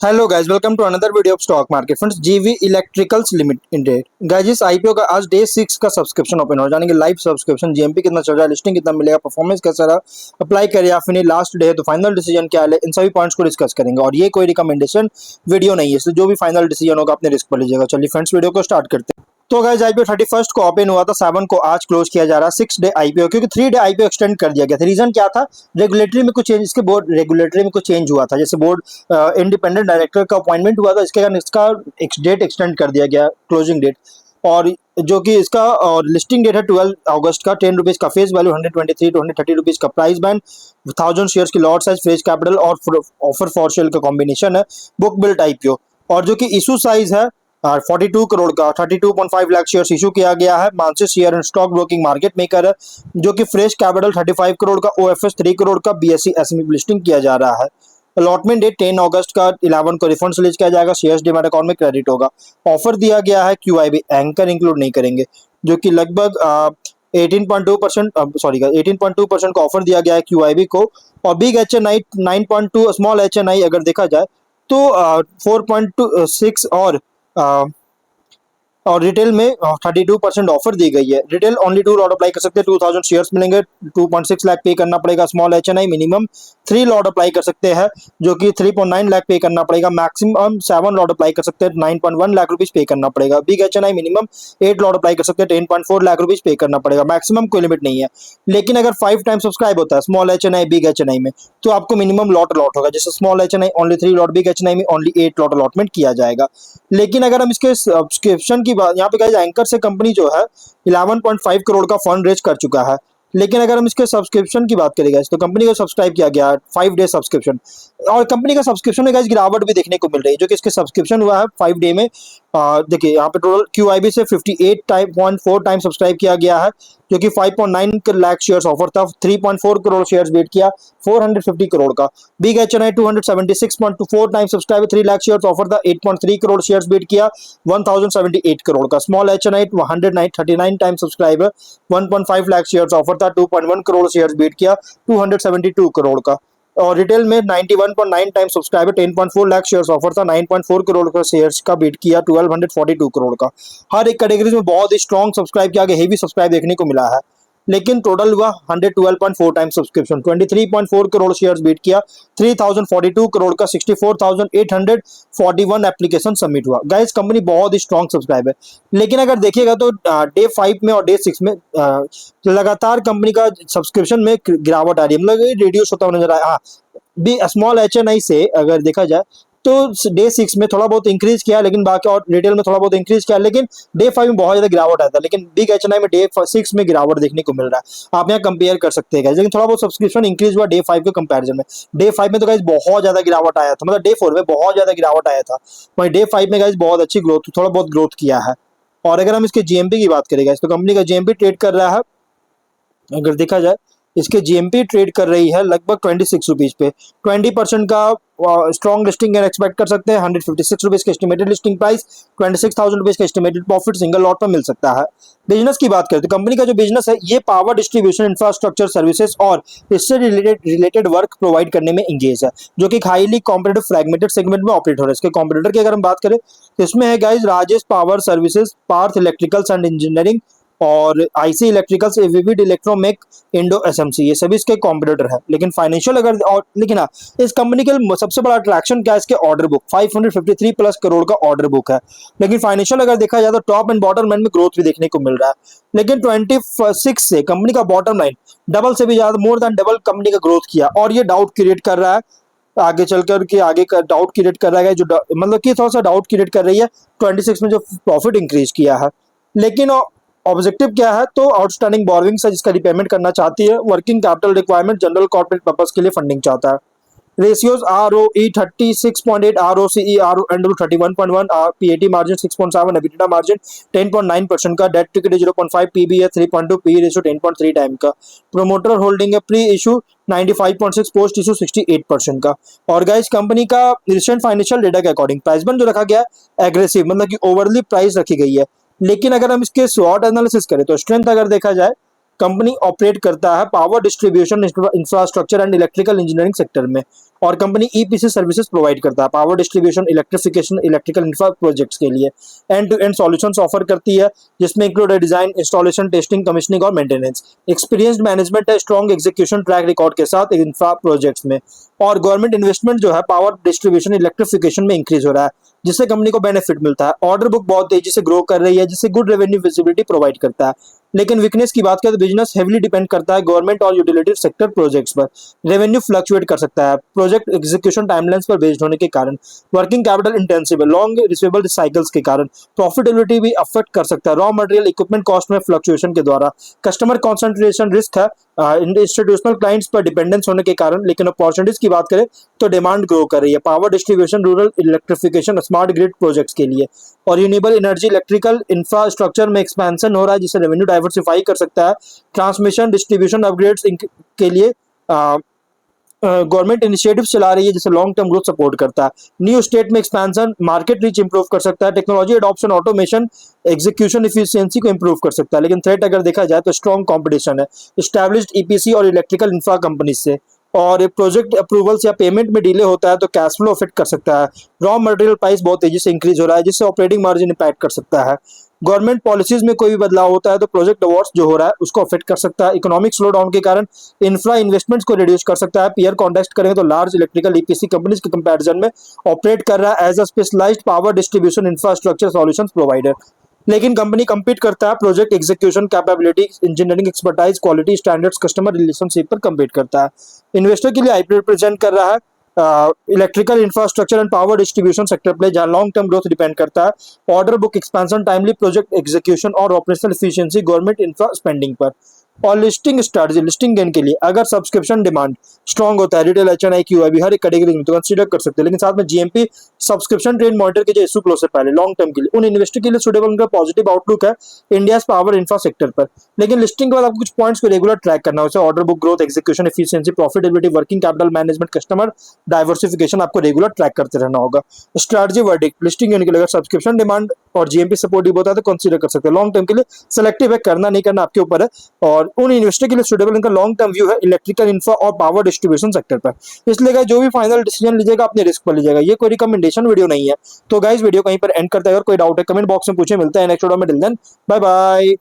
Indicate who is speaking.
Speaker 1: Hello guys, welcome to another video of stock market friends. GV electricals limited guys, इस IPO का आज day 6 का subscription open हो जानेंगे। लाइव सब्सक्रिप्शन जीएमपी कितना चल रहा है, लिस्टिंग कितना मिलेगा, परफॉर्मेंस कैसा रहा, अप्लाई करें या फिर नहीं, लास्ट डे है तो फाइनल डिसीजन क्या है, इन सभी पॉइंट्स को डिस्कस करेंगे। और ये कोई रिकमेंडेशन वीडियो नहीं है, इसलिए जो भी फाइनल डिसीजन होगा अपने रिस्क पर लीजिएगा। चलिए फ्रेंड्स, वीडियो को स्टार्ट करते हैं। तो गाइस, आईपीओ 31 को ओपन हुआ था, 7 को आज क्लोज किया जा रहा है। 6 डे आईपीओ, क्योंकि 3 डे आईपीओ एक्सटेंड कर दिया गया था। रीजन क्या था? रेगुलेटरी में कुछ चेंज, इसके बोर्ड रेगुलेटरी में कुछ चेंज हुआ था। जैसे बोर्ड इंडिपेंडेंट डायरेक्टर का अपॉइंटमेंट हुआ था, इसके कारण इसका डेट एक्सटेंड कर दिया गया, क्लोजिंग डेट। और जो कि इसका और लिस्टिंग डेट है 12 अगस्त का। 10 रुपीज का फेस वैल्यू, 123 टू 130 रुपीज का प्राइस बैंड, 1000 शेयर्स की लॉट साइज, फ्रेश कैपिटल और ऑफर फॉर सेल का कॉम्बिनेशन है। Book built IPO. और जो कि इशू साइज है 42 करोड़ का, 32.5 लाख शेयर्स इशू किया गया है। Mansis share and stock broking market maker है। जो कि फ्रेश कैपिटल 35 करोड़ का, ओएफएस 3 करोड़ का, बीएसई एसएमई लिस्टिंग किया जा रहा है। अलॉटमेंट डेट 10 अगस्त का, 11 को रिफंड रिलीज किया जाएगा। शेयर्स डीमैट अकाउंट में क्रेडिट होगा। ऑफर दिया गया है क्यूआईबी, एंकर इंक्लूड नहीं करेंगे, जो कि लगभग 18.2% 18.2% का ऑफर दिया गया है क्यूआईबी को। और बिग एच एन आई 9.2, स्मॉल एच एन आई अगर देखा जाए तो 4.6 और रिटेल में 32% ऑफर दी गई है। रिटेल ओनली 2 लॉट अप्लाई कर सकते हैं, 2000 शेयर्स मिलेंगे, 2.6 लाख पे करना पड़ेगा। Small HNI minimum 3 lot apply कर सकते हैं, जो कि 3.9 लाख पे करना पड़ेगा। मैक्सिमम 7 लॉट अप्लाई कर सकते हैं, 9.1 लाख रुपीज पे करना पड़ेगा। Big HNI minimum 8 lot apply कर सकते हैं, 10.4 लाख रुपीज पे करना पड़ेगा। मैक्सिमम कोई लिमिट नहीं है, लेकिन अगर 5 टाइम सब्सक्राइब होता है स्मॉल एचएनआई बिग एचएनआई में, तो आपको मिनिमम लॉट अलॉट होगा। जैसे small HNI only 3 lot, big HNI में ओनली 8 लॉट अलॉटमेंट किया जाएगा। लेकिन अगर हम इसके सब्सक्रिप्शन की बात, यहाँ पे गाइस एंकर से कंपनी जो है 11.5 करोड़ का फंड रेज कर चुका है। लेकिन अगर हम इसके सब्सक्रिप्शन की बात करें गाइस, तो कंपनी को सब्सक्राइब किया गया है 5 डे सब्सक्रिप्शन। और कंपनी का सब्सक्रिप्शन में गाइस गिरावट भी देखने को मिल रही है, जो कि इसके सब्सक्रिप्शन हुआ है 5 डे में। देखिए यहाँ पे टोटल क्यूआईबी से 58.4 टाइम सब्सक्राइब किया गया है, जो कि 5.9 लाख शेयर्स ऑफर था। 3.4 करोड़ शेयर्स बेट किया, 450 करोड़ का। Big HNI 276.4 time subscribe, 3 lakh shares offer था, 8.3 करोड़ शेयर्स बेट किया, 1078 करोड़ का। Small HNI 139 time subscribe, 1.5 lakh shares offer था, 2.1 करोड़ शेयर्स बेट किया, 272 करोड़ का। और रिटेल में 91.9 time subscriber, 10.4 lakh shares offer था, 9.4 करोड़ का शेयर्स का बीट किया, 1242 करोड़ का। हर एक कैटेगरी में बहुत ही स्ट्रॉन्ग सब्सक्राइब किया गया, हेवी सब्सक्राइब देखने को मिला है। लेकिन टोटल हुआ 112.4 time subscription, 23.4 crore shares bid किया, 3042 करोड़ का, 64,841 एप्लीकेशन सबमिट हुआ। गाइस, कंपनी बहुत ही स्ट्रॉन्ग सब्सक्राइब है। लेकिन अगर देखिएगा तो डे 5 में और डे 6 में लगातार कंपनी का सब्सक्रिप्शन में गिरावट आ रही है, मतलब रिड्यूस होता हुआ नजर आया। हाँ, बी स्मॉल एचएनआई से अगर देखा जाए तो डे 6 में थोड़ा बहुत इंक्रीज किया, लेकिन बाकी और रिटेल में थोड़ा बहुत इंक्रीज किया, लेकिन डे 5 में बहुत ज्यादा गिरावट आया था। लेकिन बिग एचएनआई में डे 6 में गिरावट देखने को मिल रहा है। आप यहाँ कंपेयर कर सकते हैं, लेकिन थोड़ा बहुत सब्सक्रिप्शन इंक्रीज हुआ डे 5 के कंपैरिजन में। डे 5 में तो गाइस बहुत ज्यादा गिरावट आया था, मतलब डे 4 में बहुत ज्यादा गिरावट आया था, वहीं डे 5 में गाइस बहुत अच्छी ग्रोथ, थोड़ा बहुत ग्रोथ किया है। और अगर हम इसके जीएमपी की बात करें गाइस, तो कंपनी का जीएमपी ट्रेड कर रहा है, अगर देखा जाए इसके जीएमपी ट्रेड कर रही है लगभग 26 रुपीज पे। 20% का स्ट्रॉन्ग लिस्टिंग एक्सपेक्ट कर सकते हैं। 156 रुपीज का एस्टिमेटेड लिस्टिंग प्राइस, 26,000 रुपीज का एस्टिमेटेड प्रॉफिट सिंगल लॉट पर मिल सकता है। बिजनेस की बात करें तो कंपनी का जो बिजनेस है ये पावर डिस्ट्रीब्यूशन, इंफ्रास्ट्रक्चर सर्विसेज और इससे रिलेटेड वर्क प्रोवाइड करने में इंगेज है, जो कि हाईली कॉम्पिटेटिव फ्रैगमेंटेड सेगमेंट में ऑपरेट हो रहा है। इसके कॉम्पिटिटर की अगर हम बात करें तो इसमें है guys Rajesh Power Services, Parth Electricals and Engineering और IC Electricals, Vivid Electromech, Indo SMC, ये सभी इसके कॉम्पिटिटर है। लेकिन फाइनेंशियल अगर और लेकिन हाँ, इस कंपनी के सबसे बड़ा अट्रैक्शन क्या है, इसके ऑर्डर बुक 553 प्लस करोड़ का ऑर्डर बुक है। लेकिन फाइनेंशियल अगर देखा जाए तो टॉप एंड बॉटम लाइन में ग्रोथ भी देखने को मिल रहा है। लेकिन 26 से कंपनी का बॉटम लाइन डबल से भी ज्यादा, मोर देन डबल कंपनी का ग्रोथ किया, और ये डाउट क्रिएट कर रहा है आगे चलकर कि आगे का डाउट क्रिएट कर रहा है, जो मतलब कि थोड़ा सा डाउट क्रिएट कर रही है 26 में जो प्रॉफिट इंक्रीज किया है। लेकिन ऑब्जेक्टिव क्या है, तो आउटस्टैंडिंग बोरोइंग्स है जिसका रिपेमेंट करना चाहती है। Working capital requirement, general corporate purpose के लिए फंडिंग चाहता है। Ratios ROE 36.8, ROCE under 31.1, PAT margin 6.7, EBITDA margin 10.9% का, डेट टू इक्विटी 0.5, PB है 3.2, PE रेशियो 10.3 टाइम का। प्रोमोटर होल्डिंग है प्री इशू 95.6, पोस्ट इशू 68% का। और गाइस, कंपनी का रिसेंट फाइनेंशियल डेटा के अकॉर्डिंग प्राइस बन जो रखा गया है एग्रेसिव, मतलब कि ओवरली प्राइस रखी गई है। लेकिन अगर हम इसके स्वॉट एनालिसिस करें तो स्ट्रेंथ अगर देखा जाए कंपनी ऑपरेट करता है power distribution infrastructure and electrical engineering sector में, और कंपनी ईपीसी सर्विसेज प्रोवाइड करता है power distribution, electrification, electrical infra projects के लिए। End to end solutions offer करती है, जिसमें include design, installation, testing, commissioning और मेंटेनेंस। एक्सपीरियंस्ड मैनेजमेंट है, स्ट्रॉन्ग एग्जीक्यूशन ट्रैक रिकॉर्ड के साथ इंफ्रा प्रोजेक्ट्स में। और गवर्नमेंट इन्वेस्टमेंट जो है पावर डिस्ट्रीब्यूशन इलेक्ट्रिफिकेशन में इंक्रीज हो रहा है, जिससे कंपनी को बेनिफिट मिलता है। ऑर्डर बुक बहुत तेजी से ग्रो कर रही है, जिससे गुड रेवेन्यू विजिबिलिटी प्रोवाइड करता है। लेकिन वीकनेस की बात करें तो बिजनेस हेवीली डिपेंड करता है गवर्नमेंट और यूटिलिटी सेक्टर प्रोजेक्ट्स पर। रेवेन्यू फ्लक्चुएट कर सकता है प्रोजेक्ट एग्जीक्यूशन टाइमलाइंस पर बेस्ड होने के कारण। वर्किंग कैपिटल इंटेंसिव है, लॉन्ग रिसीवेबल साइकिल्स के कारण। प्रॉफिटेबिलिटी भी अफेक्ट कर सकता है रॉ मटेरियल इक्विपमेंट कॉस्ट में फ्लक्चुएशन के द्वारा। कस्टमर कॉन्सेंट्रेशन रिस्क है इंस्टीट्यूशनल क्लाइंट्स पर डिपेंडेंस होने के कारण। लेकिन अपॉर्चुनिटीज की बात करें तो डिमांड ग्रो कर रही है power distribution, rural electrification, smart grid projects के लिए। और रिन्यूएबल एनर्जी इलेक्ट्रिकल इंफ्रास्ट्रक्चर में एक्सपेंशन हो रहा है, जिससे रेवेन्यू डाइवर्सिफाई कर सकता है। ट्रांसमिशन डिस्ट्रीब्यूशन अपग्रेड्स के लिए गवर्नमेंट इनिशिएटिव चला रही है, जिससे लॉन्ग टर्म ग्रोथ सपोर्ट करता है। न्यू स्टेट में एक्सपेंशन मार्केट रीच इंप्रूव कर सकता है। Technology adoption, automation, execution efficiency को इंप्रूव कर सकता है। लेकिन थ्रेट अगर देखा जाए तो स्ट्रॉन्ग कंपटीशन है एस्टैब्लिश्ड ईपीसी और इलेक्ट्रिकल इंफ्रा कंपनी से। और प्रोजेक्ट अप्रूवल्स या पेमेंट में डिले होता है तो कैश फ्लो अफेक्ट कर सकता है। रॉ मटेरियल प्राइस बहुत तेजी से इंक्रीज हो रहा है, जिससे ऑपरेटिंग मार्जिन इंपैक्ट कर सकता है। गवर्नमेंट पॉलिसीज में कोई भी बदलाव होता है तो प्रोजेक्ट अवार्ड्स जो हो रहा है उसको अफेक्ट कर सकता है। इकोनॉमिक स्लो डाउन के कारण इंफ्रा इन्वेस्टमेंट्स को रिड्यूस कर सकता है। पीयर कॉन्टेक्स्ट करेंगे तो लार्ज इलेक्ट्रिकल ईपीसी कंपनीज के कंपैरिजन में ऑपरेट कर रहा है as a specialized power distribution infrastructure solutions provider. लेकिन कंपनी compete करता है project execution capability, engineering expertise, quality standards, customer relationship पर compete करता है। इन्वेस्टर के लिए आईपीओ रिप्रेजेंट कर रहा है electrical infrastructure and power distribution sector पे, जहां लॉन्ग टर्म ग्रोथ डिपेंड करता है order book expansion, timely project execution और operational efficiency government infra spending पर। और लिस्टिंग स्ट्रेटजी, लिस्टिंग गेन के लिए अगर सब्सक्रिप्शन डिमांड स्ट्रॉन्ग होता है, रिटेल, एचएनआई, क्यूआईबी हर एक कैटेगरी में तो कंसीडर कर सकते हैं। लेकिन साथ में जीएमपी सब्सक्रिप्शन ट्रेंड मॉनिटर कीजिए इशू क्लोज से पहले। लॉन्ग टर्म के लिए उन इन्वेस्टर के लिए सुटेबल उनका पॉजिटिव आउटलुक है इंडिया पावर इंफ्रा सेक्टर पर। लेकिन लिस्टिंग के बाद आपको कुछ पॉइंट्स को रेगुलर ट्रैक करना है, order book growth, execution efficiency, profitability, working capital management, customer diversification आपको रेगुलर ट्रैक करते रहना होगा। स्ट्रैटेजी वर्डिक्ट, लिस्टिंग यूनिट के लिए अगर सब्सक्रिप्शन डिमांड और जीएमपी सपोर्टिव होता है तो कंसीडर कर सकते हैं। लॉन्ग टर्म के लिए सिलेक्टिव है, करना नहीं करना आपके ऊपर है। और उन इन्वेस्टर के लिए सुटेबल इनका लॉन्ग टर्म व्यू है इलेक्ट्रिकल इंफ्रा और पावर डिस्ट्रीब्यूशन सेक्टर पर। इसलिए गाइस जो भी फाइनल डिसीजन लीजिएगा अपने रिस्क पर लीजिएगा, ये कोई रिकमेंडेशन वीडियो नहीं है। तो गाइस वीडियो कहीं पर एंड करते हैं, अगर कोई डाउट है कमेंट बॉक्स में पूछे। मिलता है नेक्स्ट वीडियो में, टिल देन बाय बाय।